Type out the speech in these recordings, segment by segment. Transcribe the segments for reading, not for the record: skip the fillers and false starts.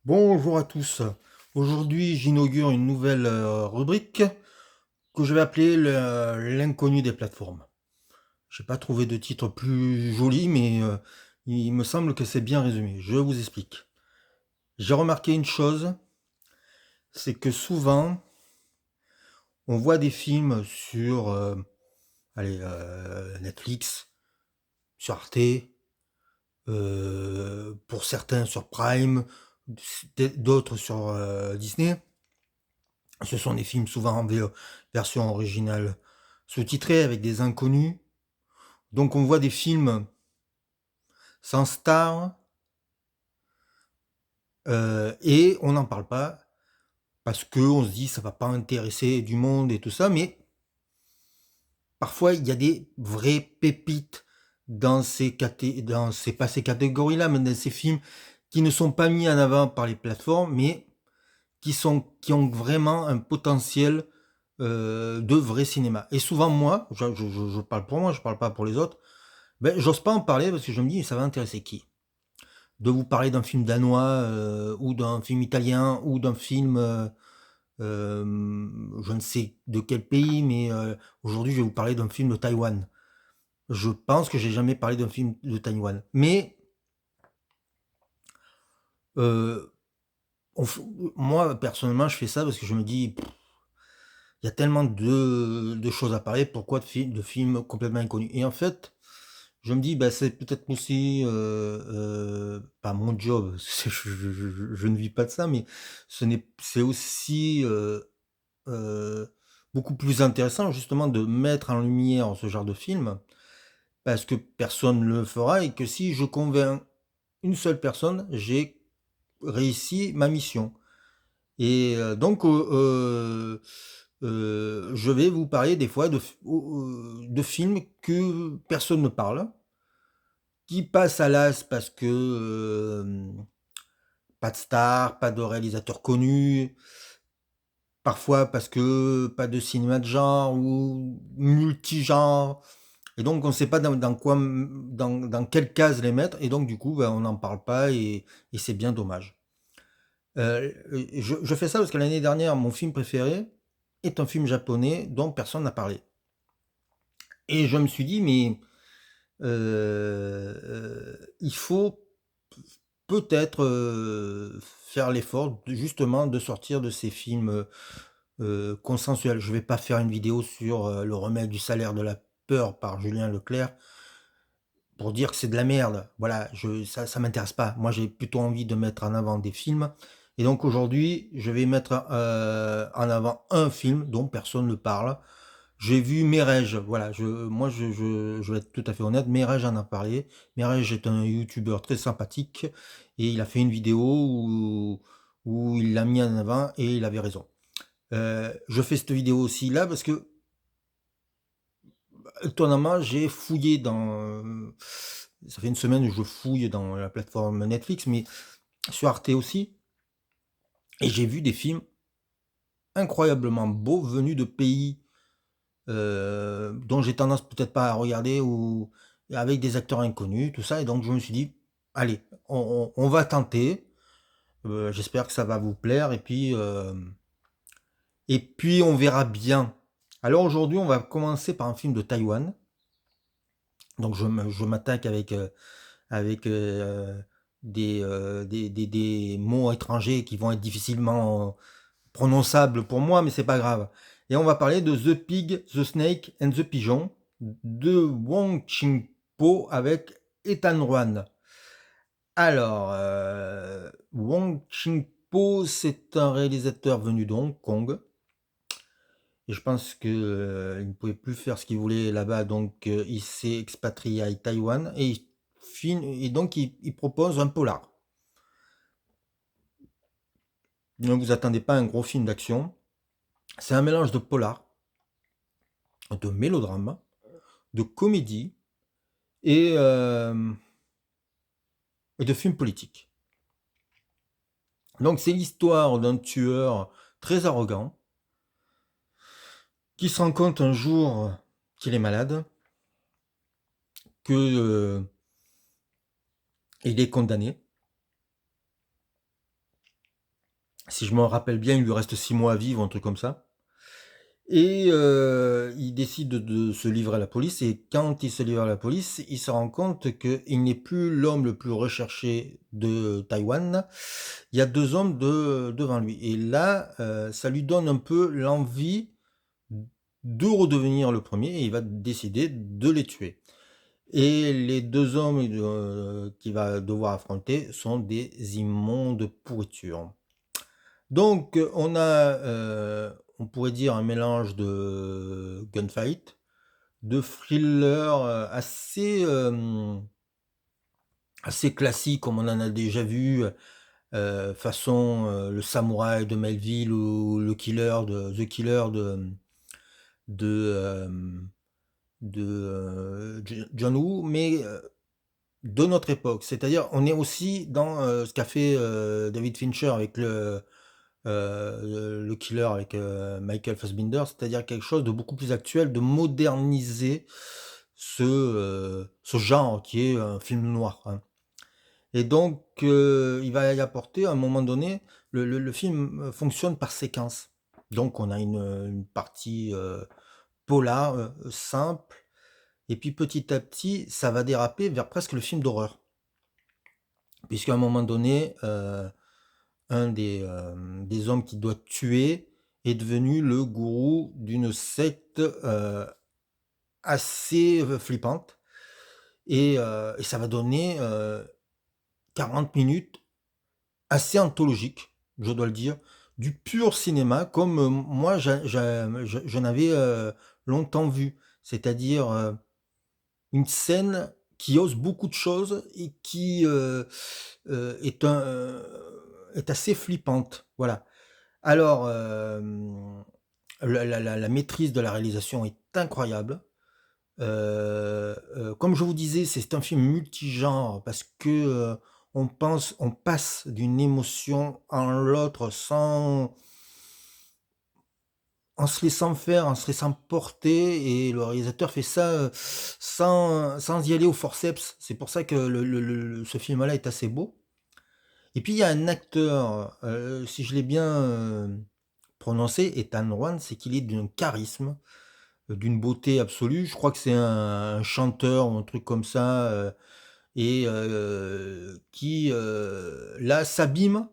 Bonjour à tous. Aujourd'hui, j'inaugure une nouvelle rubrique que je vais appeler l'inconnu des plateformes. J'ai pas trouvé de titre plus joli, mais il me semble que c'est bien résumé. Je vous explique. J'ai remarqué une chose, c'est que souvent, on voit des films sur Netflix, sur Arte, pour certains sur Prime, d'autres sur Disney. Ce sont des films souvent en version originale sous-titrée avec des inconnus. Donc on voit des films sans star et on n'en parle pas parce qu'on se dit ça va pas intéresser du monde et tout ça, mais parfois il y a des vraies pépites dans pas ces catégories-là, mais dans ces films qui ne sont pas mis en avant par les plateformes, mais qui ont vraiment un potentiel de vrai cinéma. Et souvent moi, je parle pour moi, je parle pas pour les autres, ben, j'ose pas en parler parce que je me dis ça va intéresser qui? De vous parler d'un film danois ou d'un film italien ou d'un film je ne sais de quel pays, mais aujourd'hui je vais vous parler d'un film de Taïwan. Je pense que j'ai jamais parlé d'un film de Taïwan. Mais euh, on moi personnellement je fais ça parce que je me dis il y a tellement de choses à parler, pourquoi de films complètement inconnus? Et en fait, je me dis, bah, c'est peut-être aussi, pas mon job, je ne vis pas de ça, mais c'est aussi beaucoup plus intéressant justement de mettre en lumière ce genre de film, parce que personne ne le fera et que si je convainc une seule personne, j'ai réussi ma mission. Et je vais vous parler des fois de films que personne ne parle, qui passent à l'as parce que pas de star, pas de réalisateur connu, parfois parce que pas de cinéma de genre ou multigenre. Et donc on ne sait pas dans quelle case les mettre, et donc du coup ben, on n'en parle pas et c'est bien dommage. Je fais ça parce que l'année dernière, mon film préféré est un film japonais dont personne n'a parlé. Et je me suis dit, mais il faut peut-être faire l'effort justement de sortir de ces films consensuels. Je vais pas faire une vidéo sur le remède du salaire de la peur par Julien Leclerc pour dire que c'est de la merde. Voilà, ça m'intéresse pas. Moi, j'ai plutôt envie de mettre en avant des films. Et donc aujourd'hui, je vais mettre en avant un film dont personne ne parle. J'ai vu Merege, voilà, je vais être tout à fait honnête, Merege en a parlé. Merege est un youtubeur très sympathique et il a fait une vidéo où il l'a mis en avant et il avait raison. Je fais cette vidéo aussi là parce que, étonnamment, j'ai fouillé ça fait une semaine que je fouille dans la plateforme Netflix, mais sur Arte aussi, et j'ai vu des films incroyablement beaux venus de pays dont j'ai tendance peut-être pas à regarder ou avec des acteurs inconnus, tout ça. Et donc je me suis dit, allez, on va tenter. J'espère que ça va vous plaire. Et puis on verra bien. Alors aujourd'hui, on va commencer par un film de Taïwan. Donc je m'attaque avec des mots étrangers qui vont être difficilement prononçables pour moi, mais c'est pas grave. Et on va parler de The Pig, The Snake and the Pigeon de Wong Ching-po avec Ethan Rowan. Alors, Wong Ching-po, c'est un réalisateur venu de Hong Kong. Et je pense qu'il ne pouvait plus faire ce qu'il voulait là-bas, donc il s'est expatrié à Taïwan et donc il propose un polar. Ne vous attendez pas à un gros film d'action. C'est un mélange de polar, de mélodrame, de comédie et, euh, et de film politique. Donc c'est l'histoire d'un tueur très arrogant qui se rend compte un jour qu'il est malade, que il est condamné Si je me rappelle bien, il lui reste 6 mois à vivre, un truc comme ça. Et il décide de se livrer à la police et quand il se livre à la police, il se rend compte qu'il n'est plus l'homme le plus recherché de Taïwan. Il y a 2 hommes devant lui et là, ça lui donne un peu l'envie de redevenir le premier et il va décider de les tuer. Et les 2 hommes, qu'il va devoir affronter sont des immondes pourritures. Donc, on pourrait dire un mélange de gunfight, de thriller, assez classique comme on en a déjà vu, façon, Le Samouraï de Melville ou le Killer de The Killer de, John Woo, mais, de notre époque. C'est-à-dire, on est aussi dans, ce qu'a fait, David Fincher avec le Killer avec, Michael Fassbinder, c'est-à-dire quelque chose de beaucoup plus actuel, de moderniser ce genre qui est un film noir, hein. Et donc, il va y apporter à un moment donné, le film, fonctionne par séquence. Donc on a une partie, polar, simple et puis petit à petit, ça va déraper vers presque le film d'horreur. Puisqu'à un moment donné, un des hommes qu'il doit tuer est devenu le gourou d'une secte, assez, flippante et ça va donner, 40 minutes assez anthologiques, je dois le dire. Du pur cinéma comme, moi j'en avais, longtemps vu. C'est-à-dire, une scène qui ose beaucoup de choses et qui, est assez flippante, voilà. Alors, la maîtrise de la réalisation est incroyable. Comme je vous disais, c'est un film multigenre parce que, on passe d'une émotion en l'autre en se laissant faire, en se laissant porter et le réalisateur fait ça, sans y aller au forceps. C'est pour ça que ce film-là est assez beau. Et puis il y a un acteur, si je l'ai bien, prononcé, Ethan Rowan, c'est qu'il est d'un charisme, d'une beauté absolue. Je crois que c'est un chanteur ou un truc comme ça, et qui, là s'abîme,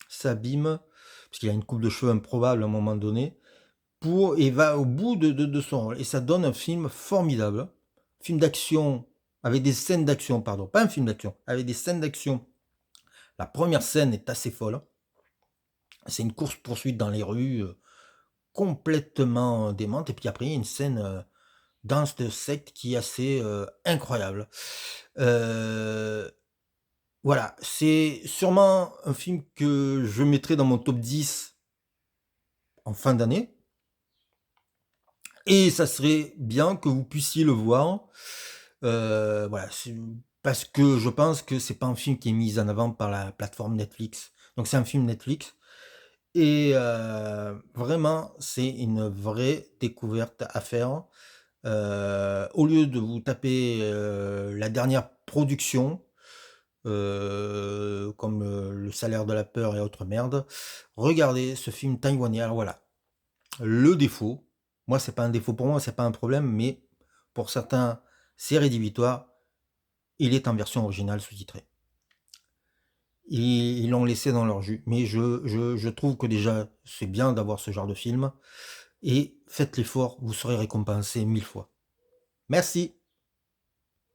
parce qu'il a une coupe de cheveux improbable à un moment donné, pour et va au bout de son rôle et ça donne un film formidable. Film d'action avec des scènes d'action, pardon, pas un film d'action, avec des scènes d'action. La première scène est assez folle. C'est une course-poursuite dans les rues, complètement démente et puis après il y a une scène, dans cette secte qui est assez, incroyable. Heu, voilà, c'est sûrement un film que je mettrai dans mon top 10 en fin d'année et ça serait bien que vous puissiez le voir. Voilà, c'est parce que je pense que c'est pas un film qui est mis en avant par la plateforme Netflix. Donc c'est un film Netflix et vraiment, c'est une vraie découverte à faire. Au lieu de vous taper, la dernière production, comme, Le Salaire de la peur et autres merdes, regardez ce film taïwanais. Alors voilà, le défaut, moi c'est pas un défaut pour moi, c'est pas un problème, mais pour certains, c'est rédhibitoire, il est en version originale sous-titrée. Ils l'ont laissé dans leur jus, mais je trouve que déjà, c'est bien d'avoir ce genre de film et faites l'effort, vous serez récompensé 1000 fois. Merci.